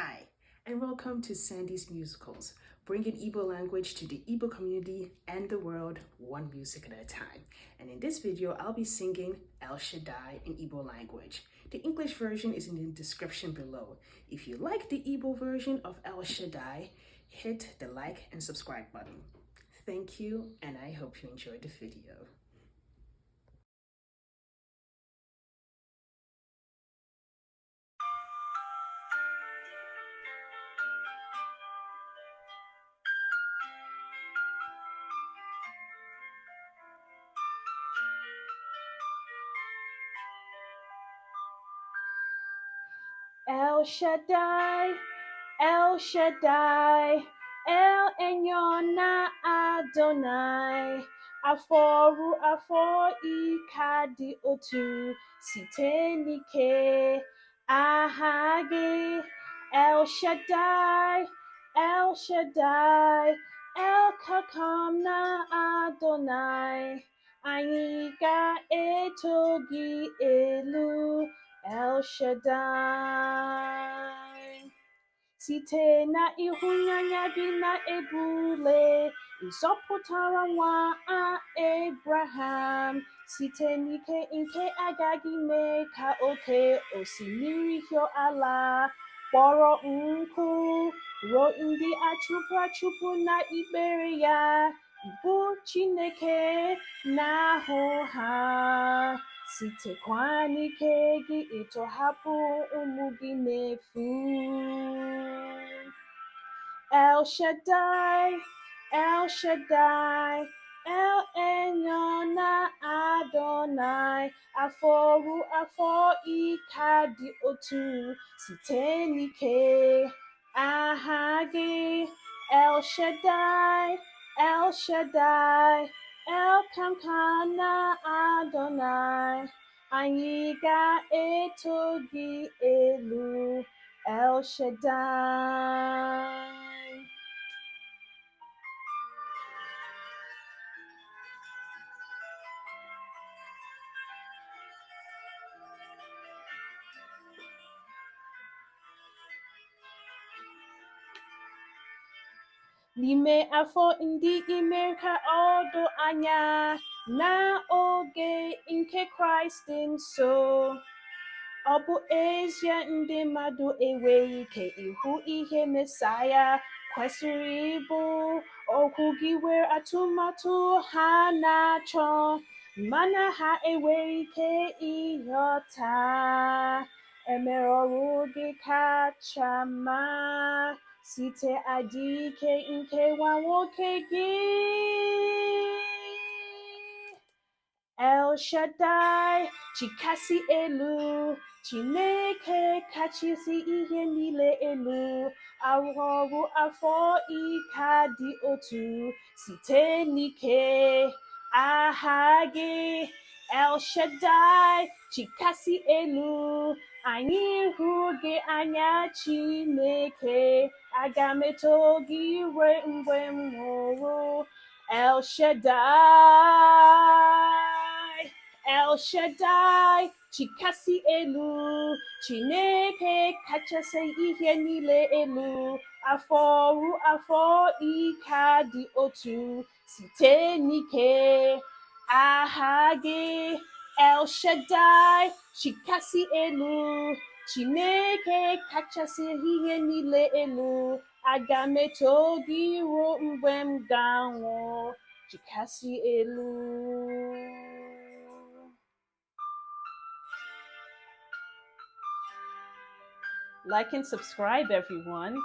Hi, and welcome to Sandy's Musicals, bringing Igbo language to the Igbo community and the world, one music at a time. And in this video, I'll be singing El Shaddai in Igbo language. The English version is in the description below. If you like the Igbo version of El Shaddai, hit the like and subscribe button. Thank you, and I hope you enjoyed the video. El Shaddai, El Shaddai, El Enyona Adonai, Aforu Afo Ikadi Otu, Sitenike, Ahagi, El Shaddai, El Shaddai, El Kakamna Adonai, Anika Etogi Elu, El Shaddai. Site na ịhụnanya gị na ebule, ịzọpụtara nwa Abraham. Site n'ike nke agaghị mee ka oke osimiri hio ala, kpọrọ nkụ ruo ndị achụpụ na ikpere ya, bụ Chineke na-ahụ ha. Sitekwa n'ike gị ịtọhapụ ụmụ gị n'efu. El Shaddai, El Shaddai, El Enyona Adonai, Aforu Afo Ikadi Otu, site n'ike aha gị. El Shaddai, El Shaddai, El Kamkana Adonai, anyị ga-eto gị elu, El Shaddai. N'ime afọ ndị ime ka ọ doo anya na oge nke Kraịst dị nso, ọ bụ ezie ndị mmadụ enweghị ike ịhụ ihe Mesaya kwesịrị ịbụ, okwu gị nwere atụmatụ ha na-achọ, mana ha enweghị ike ịghọta. Emere ọrụ gị kacha mma site adịghị ike nke nwa nwoke gị. El Shaddai, Chikasi elu, Chineke kachisi ihe niile elu, arụ afọ ike dị otu, site n'ike aha gị. El Shaddai, Chikasi elu, anyị hụrụ gị anya Chineke, aga m eto gị ruo mgbe m nwụrụ. El Shaddai, El Shaddai, Chikasi elu, Chineke kachasị ihe niile elu, aforu afọ ike dị otu, site n'ike aha gị. El Shaddai, Chikasi elu, Chineke kachasị ihe niile elu, aga m eto gị ruo mgbe m ga-anwụ. Chikasi elu. Like and subscribe, everyone.